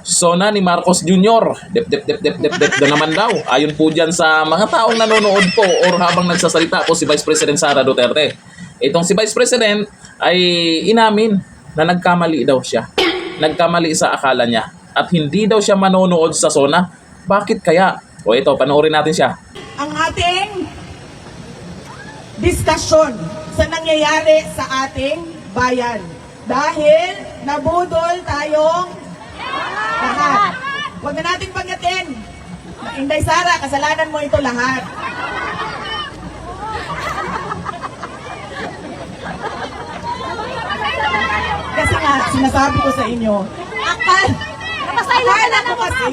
Sona ni Marcos Jr. Dep na naman daw. Ayon po dyan sa mga taong nanonood po or habang nagsasalita po si Vice President Sara Duterte. Itong si Vice President ay inamin na nagkamali daw siya. Nagkamali sa akala niya. At hindi daw siya manonood sa Sona. Bakit kaya? O ito, panoorin natin siya. Ang ating diskusyon sa nangyayari sa ating bayan. Dahil nabudol tayong lahat. Huwag na natin pagyatin. Inday Sara, kasalanan mo ito lahat. Kasi nga, sinasabi ko sa inyo, akala ko kasi,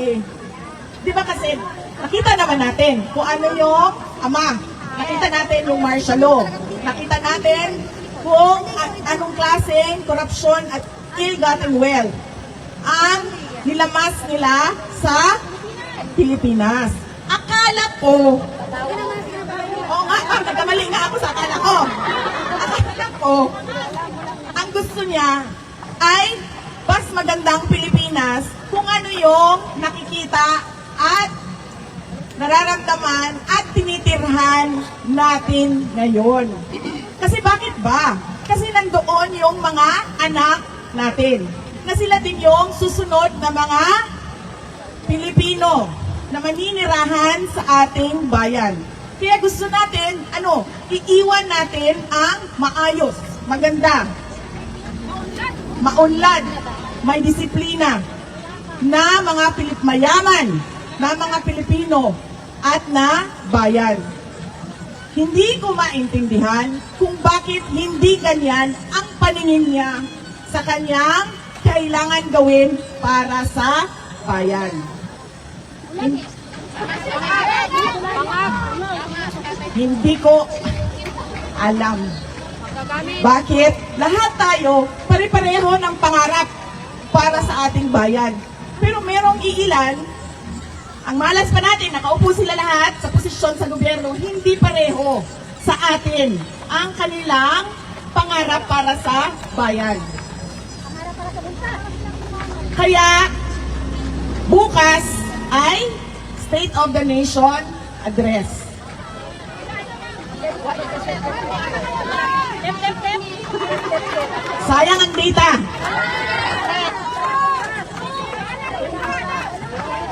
di ba kasi, nakita naman natin kung ano yung ama. Nakita natin yung martial law. Nakita natin kung anong klaseng korupsyon at ill-gotten wealth ang nilamas nila sa Pilipinas. Akala ko, oo nga, nagkamali nga ako sa akala ko. Akala ko, ang gusto niya ay mas magandang Pilipinas kung ano yung nakikita at nararamdaman at tinitirhan natin ngayon. Kasi bakit ba? Kasi nandoon yung mga anak natin. Na sila din yung susunod na mga Pilipino na maninirahan sa ating bayan. Kaya gusto natin, iiwan natin ang maayos, maganda, maunlad, may disiplina na mga mayaman na mga Pilipino at na bayan. Hindi ko maintindihan kung bakit hindi ganyan ang paningin niya sa kanyang kailangan gawin para sa bayan. Hindi ko alam bakit lahat tayo pare-pareho ng pangarap para sa ating bayan. Pero merong iilan, ang malas pa natin, nakaupo sila lahat sa posisyon sa gobyerno, hindi pareho sa atin ang kanilang pangarap para sa bayan. Kaya, bukas ay State of the Nation Address. Sayang ang data.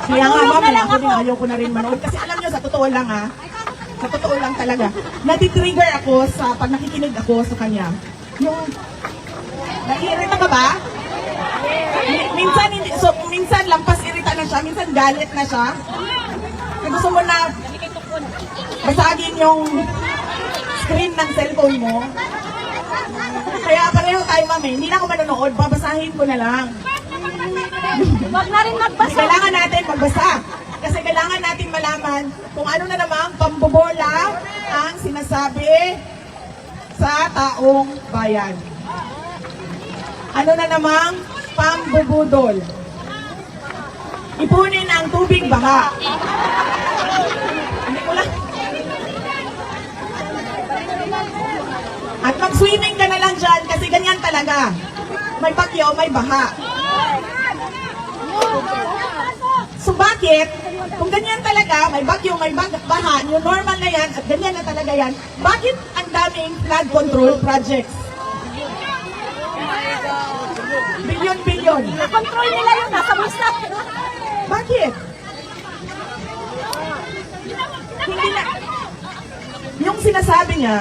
Kaya nga ma'am, ako din ayaw ko na rin manood. Kasi alam nyo, sa totoo lang sa totoo lang talaga, natitrigger ako pag nakikinig ako sa kanya. Yung, naiirita ka ba? Minsan, minsan lampas irita na siya, minsan galit na siya. Kaya gusto mo na basagin yung screen ng cellphone mo. Kaya pareho tayo mami, hindi na ako manonood, babasahin ko na lang. Huwag na rin magbasa. Kailangan natin magbasa. Kasi kailangan natin malaman kung ano na namang pambobola ang sinasabi sa taong bayan. Ano na namang pambubudol. Ipunin ang tubig baha. Hindi ko lang. At mag-swimming ka na lang dyan kasi ganyan talaga. May bagyo, may baha. So bakit? Kung ganyan talaga, may bagyo, may baha, yung normal na yan, at ganyan na talaga yan, bakit ang daming flood control projects? Bilyon-bilyon. Na-control nila yun, nasa musta. Bakit? Hindi na. Yung sinasabi niya,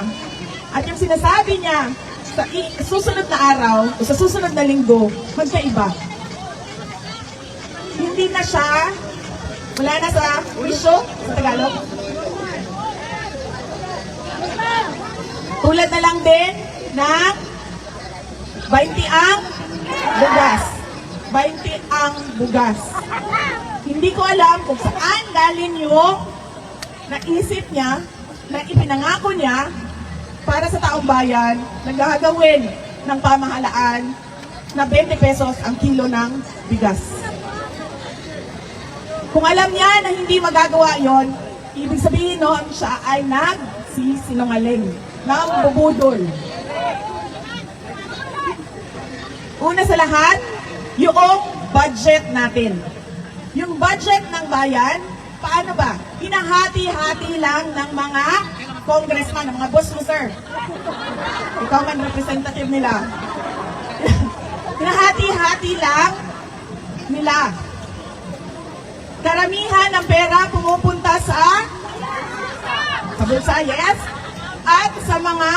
at yung sinasabi niya sa susunod na araw, o sa susunod na linggo, magkaiba. Hindi na siya, wala na sa wisyo, sa Tagalog. Tulad na lang din ng 20 ang bugas. 20 ang bugas. Hindi ko alam kung saan galing yung naisip niya, na ipinangako niya para sa taong bayan na gagawin ng pamahalaan na 20 pesos ang kilo ng bigas. Kung alam niya na hindi magagawa yon, ibig sabihin no, siya ay nagsisinungaling, nambubudol. Una sa lahat, yung budget natin. Yung budget ng bayan, paano ba? Hinahati-hati lang ng mga congressman, ng mga boss mo, sir. Ikaw man representative nila. Hinahati-hati lang nila. Karamihan ng pera pumupunta sa bulsa, yes, at sa mga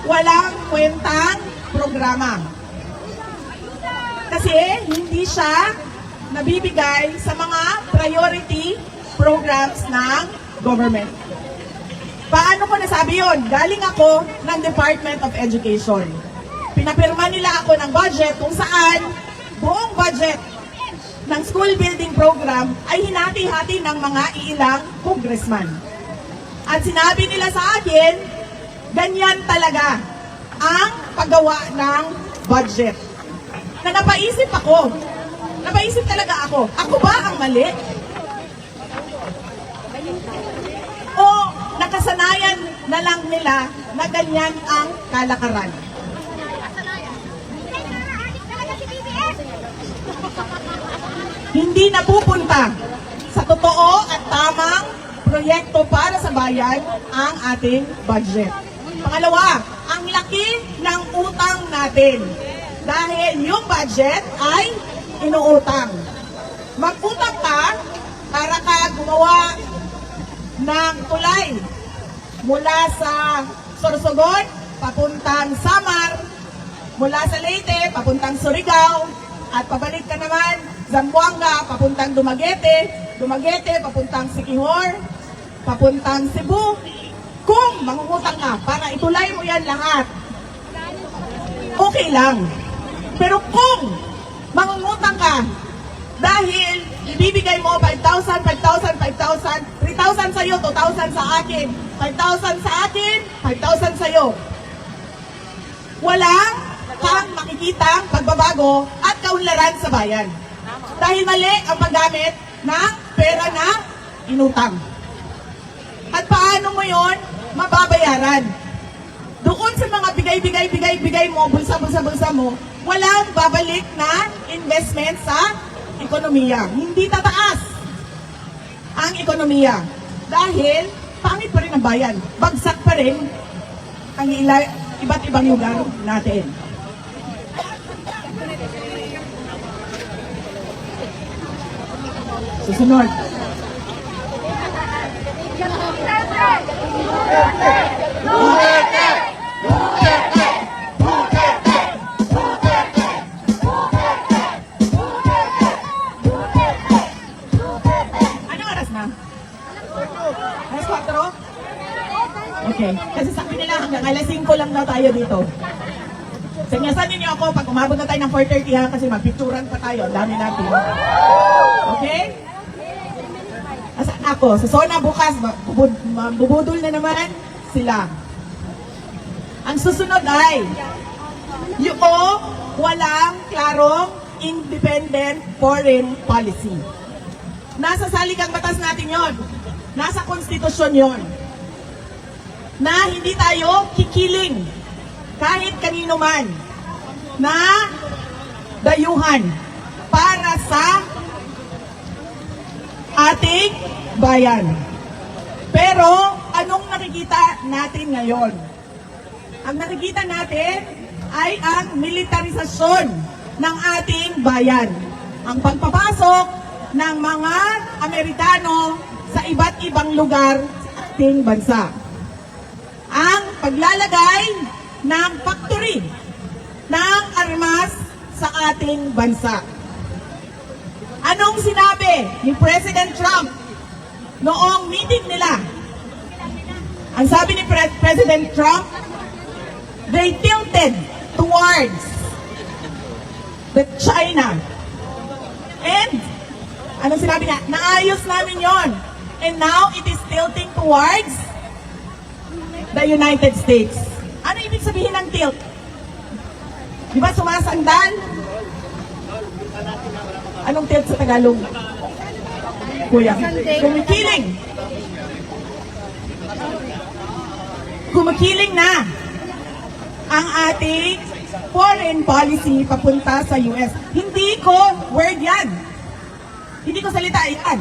walang kwentang programa. Kasi hindi siya nabibigay sa mga priority programs ng government. Paano ko nasabi yun? Galing ako ng Department of Education. Pinapirma nila ako ng budget kung saan buong budget ng school building program ay hinati-hati ng mga iilang congressman. At sinabi nila sa akin, ganyan talaga ang paggawa ng budget. Na napaisip talaga ako ba ang mali? O nakasanayan na lang nila na ganyan ang kalakaran? Hindi napupunta sa totoo at tamang proyekto para sa bayan ang ating budget. Pangalawa, ang laki ng utang natin. Dahil yung budget ay inuutang. Mag-utang ka para ka gumawa ng tulay mula sa Sorsogon, papuntang Samar, mula sa Leyte, papuntang Surigao, at pabalik ka naman Zamboanga, papuntang Dumaguete, Dumaguete, papuntang Siquijor, papuntang Cebu. Kung mangungutang ka para itulay mo yan lahat, okay lang. Pero kung mangungutang ka dahil ibibigay mo 5,000, 5,000, 5,000, 3,000 sa'yo, 2,000 sa akin, 5,000 sa akin, 5,000 sa'yo, wala kang makikitang pagbabago at kaunlaran sa bayan. Dahil mali ang paggamit ng pera na inutang. At paano mo yon mababayaran? Doon sa mga bigay mo, bulsa mo, walang babalik na investment sa ekonomiya. Hindi tataas ang ekonomiya. Dahil pangit pa rin ang bayan. Bagsak pa rin ang iba't ibang lugar natin. Susunod. Anong oras na? Alas 4? Okay. Kasi sabi nila hanggang alas 5 lang daw tayo dito. Sanyasan ninyo ako pag umabot na tayo ng 4:30 ha, kasi magpicturan pa tayo. Ang dami natin. Okay? Asan ako? Sa zona bukas, bubudol na naman sila. Ang susunod ay yung walang klarong independent foreign policy. Nasa saligang batas natin yon. Nasa konstitusyon yon. Na hindi tayo kikiling kahit kanino man na dayuhan para sa ating bayan. Pero anong nakikita natin ngayon? Ang nakikita natin ay ang militarisasyon ng ating bayan. Ang pagpapasok ng mga Amerikano sa iba't ibang lugar sa ating bansa. Ang paglalagay ng factory ng armas sa ating bansa. Anong sinabi ni President Trump noong meeting nila? Ang sabi ni President Trump, they tilted towards the China. And, anong sinabi niya? Naayos namin yon. And now, it is tilting towards the United States. Ano ibig sabihin ng tilt? Di ba sumasandal? Anong tilt sa Tagalog? Kuya. Kumikiling. Kumikiling na ang ating foreign policy papunta sa US. Hindi ko word yan. Hindi ko salita yan.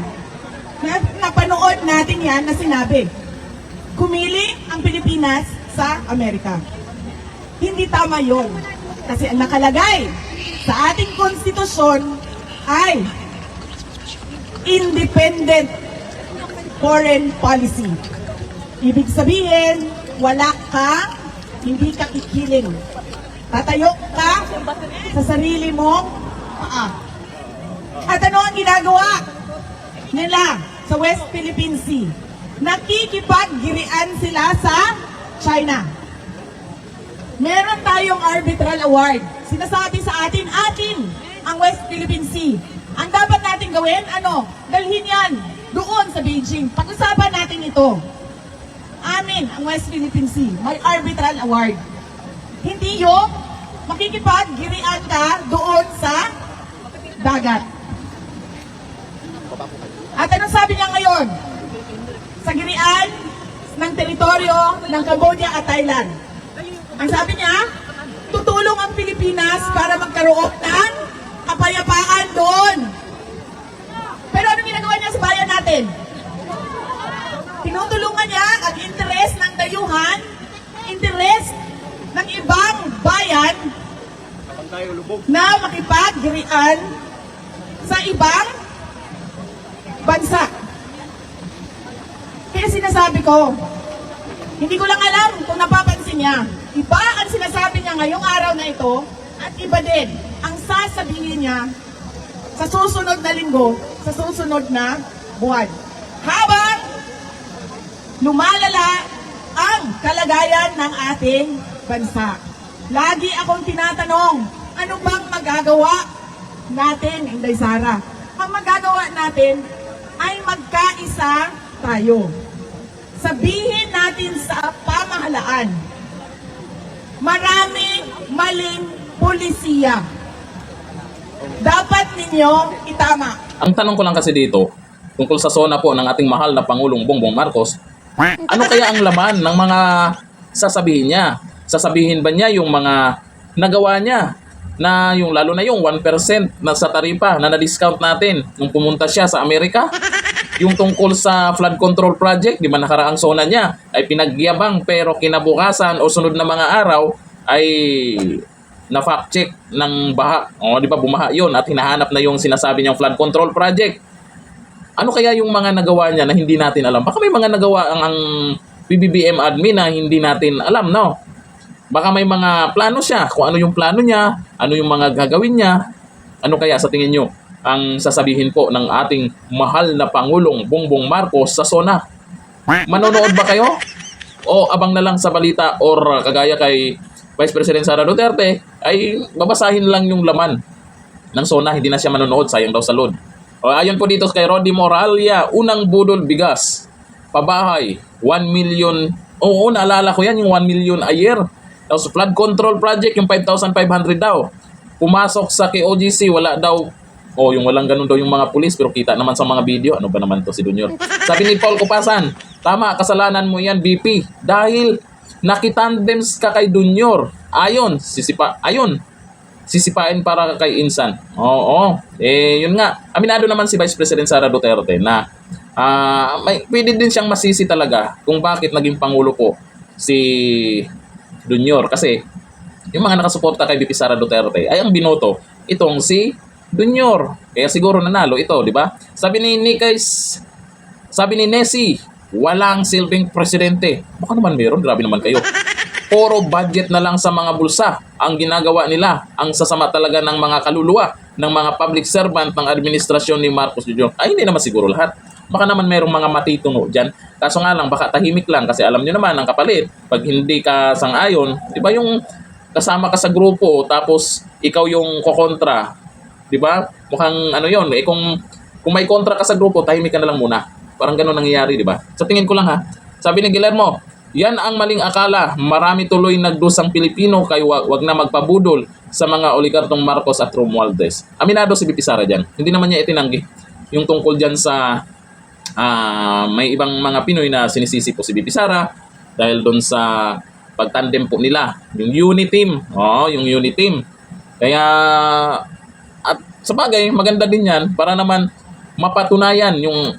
Napanood natin yan na sinabi. Kumili ang Pilipinas sa Amerika. Hindi tama yon. Kasi ang nakalagay sa ating konstitusyon ay independent foreign policy. Ibig sabihin, wala ka, hindi ka kikiling. Tatayo ka sa sarili mong paa. At ano ang ginagawa nila sa West Philippine Sea? Nakikipaggirian sila sa China. Meron tayong arbitral award. Sinasabi sa atin ang West Philippine Sea. Ang dapat natin gawin, dalhin yan doon sa Beijing. Pag-usapan natin ito. Amin ang West Philippine Sea. May arbitral award. Hindi yung makikipaggirian ka doon sa dagat. At anong sabi niya ngayon? Sa girian ng teritoryo ng Cambodia at Thailand. Ang sabi niya, tutulong ang Pilipinas para magkaroon ng kapayapaan doon. Pero anong ginagawa niya sa bayan natin? Tinutulungan niya ang interes ng dayuhan, interes ng ibang bayan na makipaggirian sa ibang bansa. Kaya sinasabi ko, hindi ko lang alam kung napapansin niya. Iba ang sinasabi niya ngayong araw na ito at iba din ang sasabihin niya sa susunod na linggo, sa susunod na buwan. Habang lumalala ang kalagayan ng ating bansa. Lagi akong tinatanong, ano bang magagawa natin, Inday Sara? Ang magagawa natin ay magkaisa tayo. Sabihin natin sa pamahalaan, maraming maling pulisiya. Dapat ninyo itama. Ang tanong ko lang kasi dito, tungkol sa SONA po ng ating mahal na Pangulong Bongbong Marcos, ano kaya ang laman ng mga sasabihin niya? Sasabihin ba niya yung mga nagawa niya? Na yung lalo na yung 1% na sa taripa na na-discount natin nung pumunta siya sa Amerika? Yung tungkol sa flood control project, di ba nakaraang SONA niya ay pinagyabang pero kinabukasan o sunod na mga araw ay na-fact check ng baha. O di ba bumaha yun at hinahanap na yung sinasabi niyang flood control project. Ano kaya yung mga nagawa niya na hindi natin alam? Baka may mga nagawa ang PBBM admin na hindi natin alam, no? Baka may mga plano siya, kung ano yung plano niya, ano yung mga gagawin niya. Ano kaya sa tingin nyo ang sasabihin po ng ating mahal na Pangulong Bongbong Marcos sa SONA? Manonood ba kayo? O abang na lang sa balita or kagaya kay Vice President Sara Duterte ay babasahin lang yung laman ng SONA, hindi na siya manonood, sayang daw sa load. O ayon po dito kay Rodi Moralia, unang budol bigas, pabahay, 1 million, oo naalala ko yan, yung 1 million a year. Tapos flood control project, yung 5,500 daw. Pumasok sa KOGC, wala daw. O yung walang ganun daw yung mga pulis, pero kita naman sa mga video. Ano ba naman to si Junior? Sabi ni Paul Kupasan, tama, kasalanan mo yan, BP. Dahil nakitandems ka kay Junior. Sisipain para kay Insan. Oo. Yun nga. Aminado naman si Vice President Sara Duterte na pwede din siyang masisi talaga kung bakit naging Pangulo po si Junior. Kasi yung mga nakasuporta kay BP Sara Duterte ay ang binoto itong si Junior. Kaya siguro nanalo ito, di ba? Sabi ni Nessie, walang silbing presidente. Baka naman meron, grabe naman kayo. Puro budget na lang sa mga bulsa ang ginagawa nila. Ang sasama talaga ng mga kaluluwa ng mga public servant ng administrasyon ni Marcos Jr. Ay, hindi naman siguro lahat. Baka naman merong mga matituno dyan. Kaso nga lang, baka tahimik lang kasi alam nyo naman ang kapalit. Pag hindi ka sang-ayon, di ba yung kasama ka sa grupo tapos ikaw yung kokontra, di ba? Mukhang ano yun. Kung may kontra ka sa grupo, tahimik ka na lang muna. Parang ganun nangyayari, di ba? Sa tingin ko lang ha. Sabi ni Guillermo, yan ang maling akala. Marami tuloy nagdusang Pilipino kaya wag na magpabudol sa mga oligartong Marcos at Romualdez. Aminado si BP Sara dyan. Hindi naman niya itinanggi yung tungkol dyan sa may ibang mga Pinoy na sinisisi po si BP Sara dahil doon sa pagtandem po nila. Yung unit team. Yung unit team. Kaya, at sa bagay, maganda din yan para naman mapatunayan yung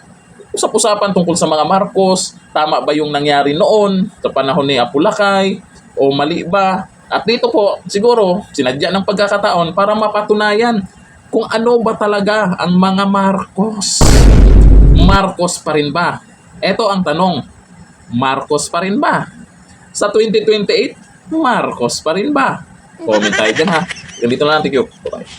usap-usapan tungkol sa mga Marcos. Tama ba yung nangyari noon sa panahon ni Apulacay o mali ba? At dito po, siguro, sinadya ng pagkakataon para mapatunayan kung ano ba talaga ang mga Marcos. Marcos pa rin ba? Ito ang tanong. Marcos pa rin ba? Sa 2028, Marcos pa rin ba? Comment tayo dyan ha. Ganito na lang. Thank you. Bye-bye.